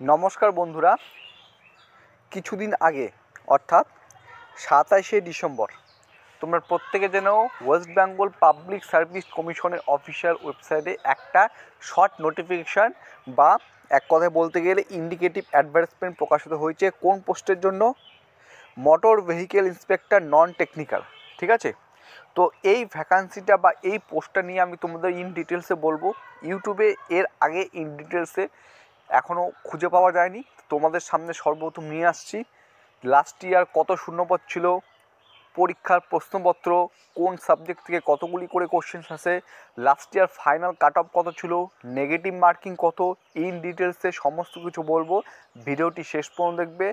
নমস্কার বন্ধুরা, কিছুদিন আগে অর্থাৎ 27শে ডিসেম্বর তোমরা প্রত্যেকে জেনো ওয়েস্ট বেঙ্গল পাবলিক সার্ভিস কমিশনের অফিসিয়াল ওয়েবসাইটে একটা শর্ট নোটিফিকেশান বা এক কথায় বলতে গেলে ইন্ডিকেটিভ অ্যাডভার্টাইজমেন্ট প্রকাশিত হয়েছে। কোন পোস্টের জন্য? Motor vehicle inspector non technical. ঠিক আছে, তো এই ভ্যাকান্সিটা বা এই পোস্টটা নিয়ে আমি তোমাদের ইন ডিটেলসে বলবো। ইউটিউবে এর আগে ইন ডিটেলসে এখনও খুঁজে পাওয়া যায়নি, তোমাদের সামনে সর্বপ্রথম নিয়ে আসছি। লাস্ট ইয়ার কত শূন্যপদ ছিল, পরীক্ষার প্রশ্নপত্র কোন সাবজেক্ট থেকে কতগুলি করে কোশ্চেন্স আসে, last year final cut off কত ছিল, নেগেটিভ মার্কিং কত, ইন ডিটেলসে সমস্ত কিছু বলবো। ভিডিওটি শেষ পর্যন্ত দেখবে,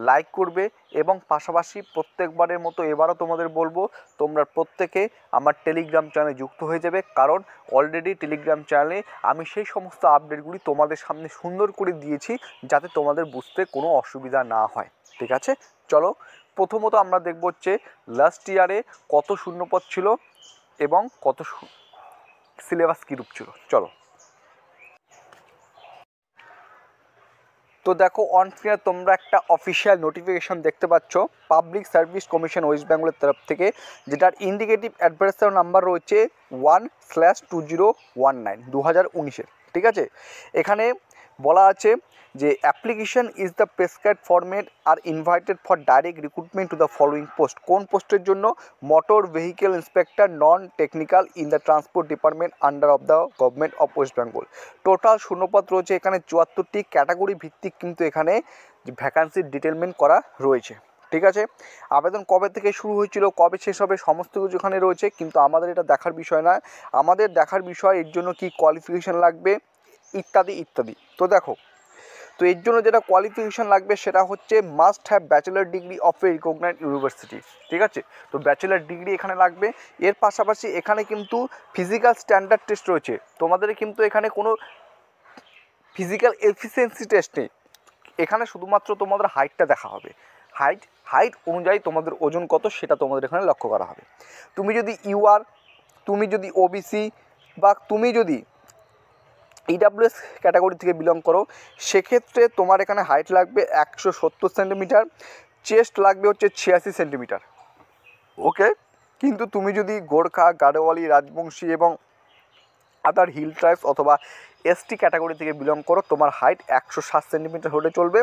লাইক করবে এবং পাশাপাশি প্রত্যেকবারের মতো এবারও তোমাদের বলবো তোমরা প্রত্যেকে আমার টেলিগ্রাম চ্যানেলে যুক্ত হয়ে যাবে, কারণ অলরেডি টেলিগ্রাম চ্যানেলে আমি সেই সমস্ত আপডেটগুলি তোমাদের সামনে সুন্দর করে দিয়েছি যাতে তোমাদের বুঝতে কোনো অসুবিধা না হয়। ঠিক আছে, চলো প্রথমত আমরা দেখব হচ্ছে লাস্ট ইয়ারে কত শূন্যপদ ছিল এবং কত সিলেবাস কীরূপ ছিল। চলো, তো দেখো অন স্ক্রিনে তোমরা একটা অফিসিয়াল নোটিফিকেশন দেখতে পাচ্ছ পাবলিক সার্ভিস কমিশন ওয়েস্ট বেঙ্গলের তরফ থেকে, যেটার ইন্ডিকেটিভ অ্যাডভার্টাইজমেন্ট নাম্বার রয়েছে 1/2019 2019-এর। ঠিক আছে, এখানে বলা আছে যে application is the prescribed format are invited for direct recruitment to the following post. কোন পোস্টের জন্য? Motor vehicle inspector non technical in the transport department under of the government of west Bengal. Total শূন্যপদ রয়েছে এখানে 74টি, ক্যাটাগরি ভিত্তিক কিন্তু এখানে ভ্যাকান্সির detailment করা রয়েছে। ঠিক আছে, আবেদন কবে থেকে শুরু হয়েছিল, কবে শেষ হবে, সমস্ত কিছু এখানে রয়েছে, কিন্তু আমাদের এটা দেখার বিষয় না। আমাদের দেখার বিষয় এর জন্য কি কোয়ালিফিকেশান লাগবে ইত্যাদি ইত্যাদি। তো দেখো, তো এর জন্য যেটা কোয়ালিফিকেশান লাগবে সেটা হচ্ছে must have bachelor degree of a recognised university. ঠিক আছে, তো ব্যাচেলার ডিগ্রি এখানে লাগবে। এর পাশাপাশি এখানে কিন্তু ফিজিক্যাল স্ট্যান্ডার্ড টেস্ট রয়েছে, তোমাদের কিন্তু এখানে কোনো ফিজিক্যাল এফিসিয়েন্সি টেস্ট নেই। এখানে শুধুমাত্র তোমাদের হাইটটা দেখা হবে, হাইট অনুযায়ী তোমাদের ওজন কত সেটা তোমাদের এখানে লক্ষ্য করা হবে। তুমি যদি ইউআর, তুমি যদি ওবিসি বা তুমি যদি ইডাব্লিউএস ক্যাটাগরি থেকে বিলং করো, সেক্ষেত্রে তোমার এখানে হাইট লাগবে 170 সেন্টিমিটার, চেস্ট লাগবে হচ্ছে 86 সেন্টিমিটার। ওকে, কিন্তু তুমি যদি গোর্খা, গাড়োয়ালি, রাজবংশী এবং আদার হিল ট্রাইবস অথবা এসটি ক্যাটাগরি থেকে বিলং করো, তোমার হাইট 107 সেন্টিমিটার হলে চলবে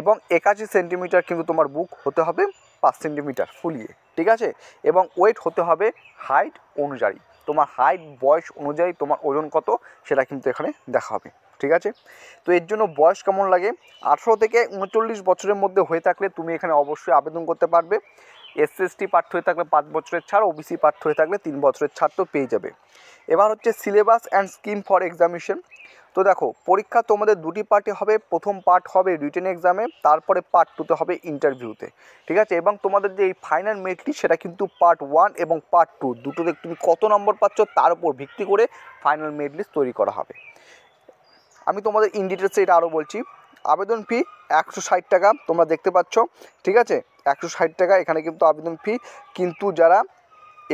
এবং 81 সেন্টিমিটার কিন্তু তোমার বুক হতে হবে 5 সেন্টিমিটার ফুলিয়ে। ঠিক আছে, এবং ওয়েট হতে হবে হাইট অনুযায়ী, তোমার হাইট বয়স অনুযায়ী তোমার ওজন কত সেটা কিন্তু এখানে দেখা হবে। ঠিক আছে, তো এর জন্য বয়স কেমন লাগে? 18 থেকে 39 বছরের মধ্যে হয়ে থাকলে তুমি এখানে অবশ্যই আবেদন করতে পারবে। এসসি প্রার্থী হয়ে থাকলে 5 বছরের ছাড়, ওবিসি প্রার্থী হয়ে থাকলে 3 বছরের ছাড় তো পেয়ে যাবে। এবার হচ্ছে syllabus and scheme for examination. তো দেখো, পরীক্ষা তোমাদের দুটি পার্টে হবে। প্রথম পার্ট হবে রিটেন এক্সামে, তারপরে পার্ট 2তে হবে ইন্টারভিউতে। ঠিক আছে, এবং তোমাদের যে এই ফাইনাল মেরিটটি সেটা কিন্তু পার্ট 1 এবং পার্ট 2 দুটোতে তুমি কত নম্বর পাচ্ছ তার উপর ভিত্তি করে ফাইনাল মেরিট লিস্ট তৈরি করা হবে। আমি তোমাদের ইন ডিটেলসে এটা আরও বলছি। আবেদন ফি 160 টাকা তোমরা দেখতে পাচ্ছ। ঠিক আছে, 160 টাকা এখানে কিন্তু আবেদন ফি, কিন্তু যারা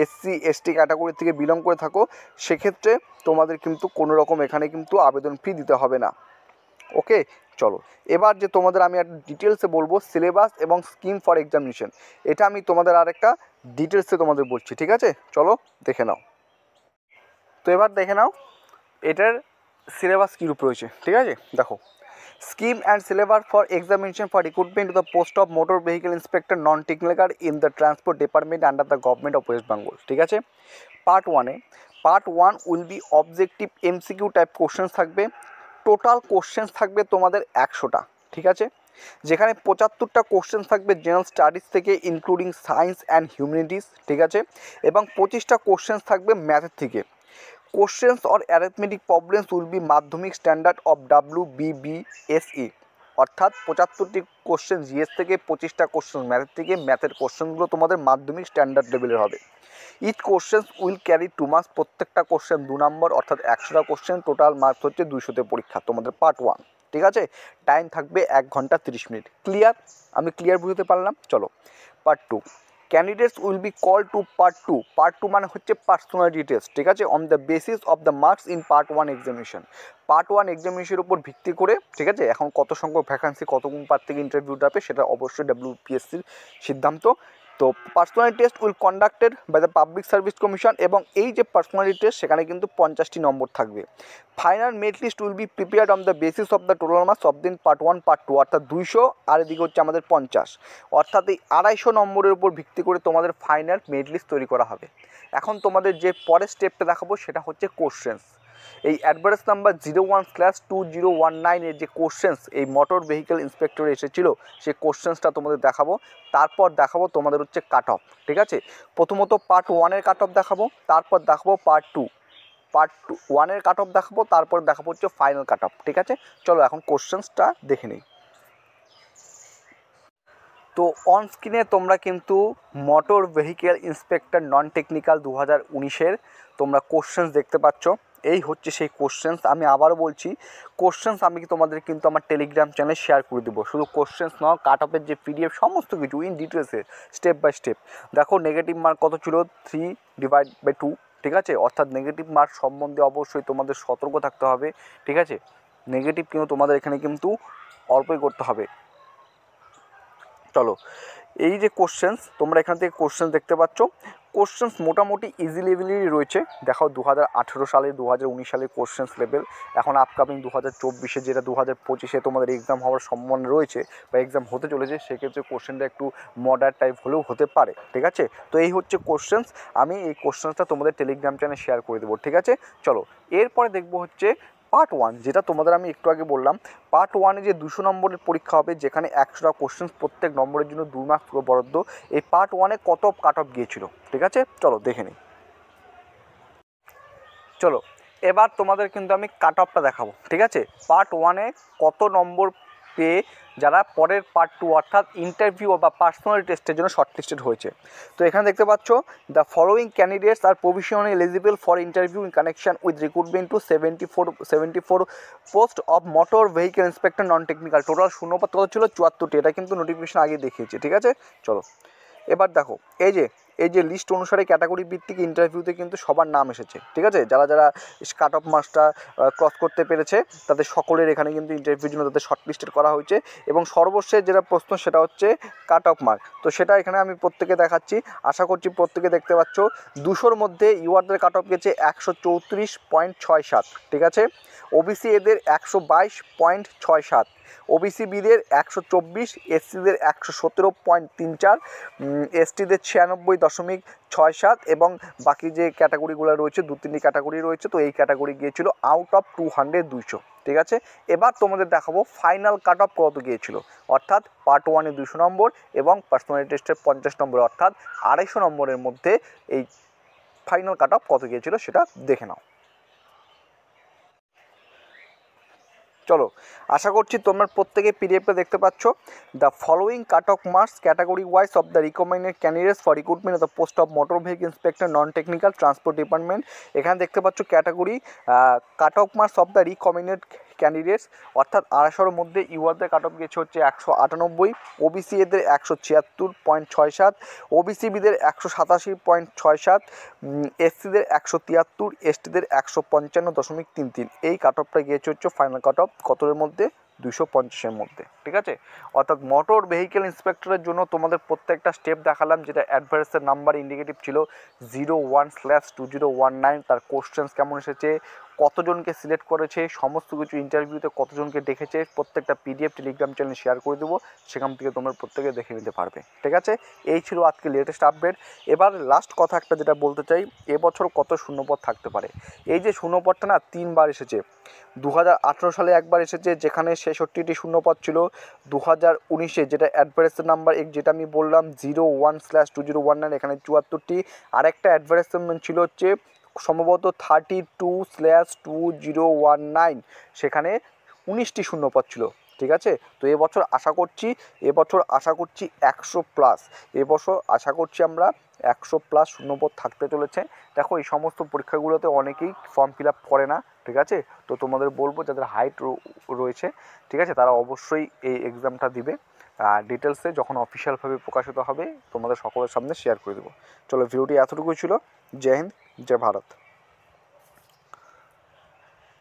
এসসি এসটি ক্যাটাগরি থেকে বিলং করে থাকো সেক্ষেত্রে তোমাদের কিন্তু কোনো রকম এখানে কিন্তু আবেদন ফি দিতে হবে না। ওকে, চলো এবার যে তোমাদের আমি একটা ডিটেলসে বলবো সিলেবাস এবং স্কিম ফর এক্সামিনেশন, এটা আমি তোমাদের আর একটা ডিটেলসে তোমাদের বলছি। ঠিক আছে, চলো দেখে নাও। তো এবার দেখে নাও এটার সিলেবাস কীরূপ রয়েছে। ঠিক আছে, দেখো, scheme and syllabus for examination for recruitment to the post of motor vehicle inspector non technical in the transport department under the government of west Bengal. ঠিক আছে, part 1 will be objective MCQ type questions থাকবে। Total questions থাকবে তোমাদের 100টা। ঠিক আছে, যেখানে 75টা questions থাকবে general studies থেকে ইনক্লুডিং সায়েন্স অ্যান্ড হিউম্যানিটিস। ঠিক আছে, এবং 25টা কোশ্চেন্স থাকবে ম্যাথের থেকে। Questions or arithmetic problems will be মাধ্যমিক স্ট্যান্ডার্ড অফ WBBSE, অর্থাৎ 75টি কোশ্চেন জিএস থেকে, 25টা কোশ্চেন ম্যাথের থেকে। ম্যাথের কোশ্চেনগুলো তোমাদের মাধ্যমিক স্ট্যান্ডার্ড লেভেলের হবে। Each questions will carry 2 marks, প্রত্যেকটা কোশ্চেন 2 নম্বর, অর্থাৎ 100টা কোশ্চেন, টোটাল মার্কস হচ্ছে 200তে পরীক্ষা তোমাদের পার্ট 1। ঠিক আছে, টাইম থাকবে 1 ঘন্টা 30 মিনিট। ক্লিয়ার? আমি ক্লিয়ার বুঝতে পারলাম। চলো part 2। Candidates will be call to part two মানে হচ্ছে পার্সোনালিটি টেস্ট, ঠিক আছে, on the basis of the marks in part one examination. Part one এক্সামিনেশনের উপর ভিত্তি করে, ঠিক আছে, এখন কত সংখ্যক ভ্যাকান্সি কত কোন পার্ট থেকে ইন্টারভিউটা হবে সেটা অবশ্যই WPSCর সিদ্ধান্ত। তো personality test will conducted by the public service commission, এবং এই যে পার্সোনালিটি টেস্ট সেখানে কিন্তু 50টি নম্বর থাকবে। Final merit list will be prepared on the basis of the total marks of দিন পার্ট ওয়ান পার্ট টু, অর্থাৎ 200 আর এদিকে হচ্ছে আমাদের 50, অর্থাৎ এই 250 নম্বরের উপর ভিত্তি করে তোমাদের ফাইনাল মেরিট লিস্ট তৈরি করা হবে। এখন তোমাদের যে পরের স্টেপটা দেখাবো সেটা হচ্ছে কোশ্চেন্স। এই অ্যাডভারেজ নাম্বার 01/2019 এর যে কোশ্চেন্স এই মোটর ভেহিকেল ইন্সপেক্টরে এসেছিল সেই কোশ্চেন্সটা তোমাদের দেখাবো। তারপর দেখাবো তোমাদের হচ্ছে কাট অফ, ঠিক আছে। প্রথমত পার্ট ওয়ানের কাট অফ দেখাবো, তারপর দেখাবো পার্ট ওয়ানের কাট অফ দেখাবো, তারপর দেখাবো হচ্ছে ফাইনাল কাট অফ, ঠিক আছে। চলো এখন কোশ্চেন্সটা দেখে নিই। তো অন স্ক্রিনে তোমরা কিন্তু motor vehicle inspector non technical 2019-এর তোমরা কোশ্চেন্স দেখতে পাচ্ছ। এই হচ্ছে সেই কোশ্চেন্স। আমি আবারও বলছি, কোশ্চেন্স আমি তোমাদের কিন্তু আমার টেলিগ্রাম চ্যানেলে শেয়ার করে দেবো। শুধু কোশ্চেন্স নয়, কাট অফের যে PDF সমস্ত কিছু ইন ডিটেলসে স্টেপ বাই স্টেপ। দেখো নেগেটিভ মার্ক কত ছিল, 3/2, ঠিক আছে, অর্থাৎ নেগেটিভ মার্ক সম্বন্ধে অবশ্যই তোমাদের সতর্ক থাকতে হবে, ঠিক আছে। নেগেটিভ কিন্তু তোমাদের এখানে কিন্তু অল্পই করতে হবে। চলো, এই যে কোশ্চেন্স তোমরা এখান থেকে কোশ্চেন্স দেখতে পাচ্ছ, কোশ্চেন্স মোটামুটি ইজি লেভেলেরই রয়েছে। দেখো 2018 সালে 2019 সালের কোশ্চেন্স লেভেল, এখন আপকামিং 2024-এ যেটা 2025-এ তোমাদের এক্সাম হওয়ার সম্ভাবনা রয়েছে বা এক্সাম হতে চলেছে, সেক্ষেত্রে কোশ্চেনটা একটু মডার্ন টাইপ হলেও হতে পারে, ঠিক আছে। তো এই হচ্ছে কোশ্চেন্স, আমি এই কোশ্চেন্সটা তোমাদের টেলিগ্রাম চ্যানেলে শেয়ার করে দেবো, ঠিক আছে। চলো এরপরে দেখবো হচ্ছে পার্ট ওয়ান, যেটা তোমাদের আমি একটু আগে বললাম। পার্ট ওয়ানে যে 200 নম্বরের পরীক্ষা হবে, যেখানে 100টা কোশ্চেন্স, প্রত্যেক নম্বরের জন্য 2 মার্কস করে বরাদ্দ। এই পার্ট ওয়ানে কত কাট অফ গিয়েছিল, ঠিক আছে, চলো দেখে নিই। চলো এবার তোমাদের কিন্তু আমি কাট অফটা দেখাবো, ঠিক আছে। পার্ট ওয়ানে কত নম্বর পেয়ে যারা পরের পার্ট টু অর্থাৎ ইন্টারভিউ বা পার্সোনাল টেস্টের জন্য শর্টলিস্টেড হয়েছে। তো এখানে দেখতে পাচ্ছ, the following candidates are provisionally eligible for interview in connection with recruitment to 74 post of motor vehicle inspector non technical. Total শূন্যপদ কত ছিল, 74টি। এটা কিন্তু নোটিফিকেশন আগে দেখিয়েছে, ঠিক আছে। চলো এবার দেখো, এই যে লিস্ট অনুসারে ক্যাটাগরি ভিত্তিক ইন্টারভিউতে কিন্তু সবার নাম এসেছে, ঠিক আছে। যারা যারা কাট অফ মার্কসটা ক্রস করতে পেরেছে তাদের সকলের এখানে কিন্তু ইন্টারভিউর জন্য তাদের শর্টলিস্টেড করা হয়েছে। এবং সর্বশেষ যেটা প্রশ্ন সেটা হচ্ছে কাট অফ মার্ক। তো সেটা এখানে আমি প্রত্যেকে দেখাচ্ছি, আশা করছি প্রত্যেকে দেখতে পাচ্ছ। 200-র মধ্যে ইউআরদের কাট অফ গেছে 134.67, ঠিক আছে। ওবিসি এদের 122.67, ওবিসি বিদের 124, এসসিদের 117.34, এসটিদের 96.67, এবং বাকি যে ক্যাটাগরিগুলো রয়েছে 2-3টি ক্যাটাগরি রয়েছে। তো এই ক্যাটাগরি গিয়েছিল আউট অফ 200, ঠিক আছে। এবার তোমাদের দেখাবো ফাইনাল কাট অফ কত গিয়েছিল, অর্থাৎ পার্ট ওয়ানে 200 নম্বর এবং পার্সোনালিটি টেস্টের 50 নম্বর, অর্থাৎ 250 নম্বরের মধ্যে এই ফাইনাল কাট অফ কত গিয়েছিল সেটা দেখে নাও। চলো আশা করছি তোমরা প্রত্যেকে পিডিএফটা দেখতে পাচ্ছ। The following cut off marks category wise of the recommended candidates for recruitment of the post of motor vehicle inspector non technical transport department. এখানে দেখতে পাচ্ছ category cut off marks of the recommended candidates, অর্থাৎ 250-র মধ্যে ইউআরদের cut off গেছে হচ্ছে 198, OBC এদের 176.67, OBC বিদের 187.67, এসসিদের 173, এসটিদের 155.33। এই কাট অফটা গিয়েছে হচ্ছে ফাইনাল কাট অফ কতর মধ্যে, 250-এর মধ্যে, ঠিক আছে। অর্থাৎ মোটর ভেহিকেল ইন্সপেক্টরের জন্য তোমাদের প্রত্যেকটা স্টেপ দেখালাম, যেটা অ্যাডভারেজের নাম্বার ইন্ডিকেটিভ ছিল 01/2019। তার কোশ্চেন্স কেমন এসেছে, কতজনকে সিলেক্ট করেছে, সমস্ত কিছু ইন্টারভিউতে কতজনকে ডেকেছে, প্রত্যেকটা পিডিএফ টেলিগ্রাম চ্যানেলে শেয়ার করে দেবো, সেখান থেকে তোমরা প্রত্যেকে দেখে নিতে পারবে, ঠিক আছে। এই ছিল আজকে লেটেস্ট আপডেট। এবার লাস্ট কথা একটা যেটা বলতে চাই, এবছর কত শূন্যপদ থাকতে পারে। এই যে শূন্যপদটা না 3বার এসেছে। 2018 সালে একবার এসেছে, যেখানে 66টি শূন্যপদ ছিল। 2019-এ যেটা অ্যাডভারেজের নাম্বার যেটা আমি বললাম 01/2019, এখানে 74টি। আরেকটা অ্যাডভারেজমেন্ট ছিল হচ্ছে সম্ভবত 32/2019, সেখানে 19টি শূন্যপদ ছিল, ঠিক আছে। তো এবছর আশা করছি 100+, এবছর আশা করছি আমরা 100+ শূন্যপদ থাকতে চলেছে। দেখো এই সমস্ত পরীক্ষাগুলোতে অনেকেই ফর্ম ফিল আপ করে না, ঠিক আছে। তো তোমাদের বলবো যাদের হাইট রয়েছে, ঠিক আছে, তারা অবশ্যই এই এক্সামটা দিবে। ডিটেলসে যখন অফিসিয়ালভাবে প্রকাশিত হবে তোমাদের সকলের সামনে শেয়ার করে দেবো। চলো ভিডিওটি এতটুকুই ছিল। জয় হিন্দ, জয় ভারত।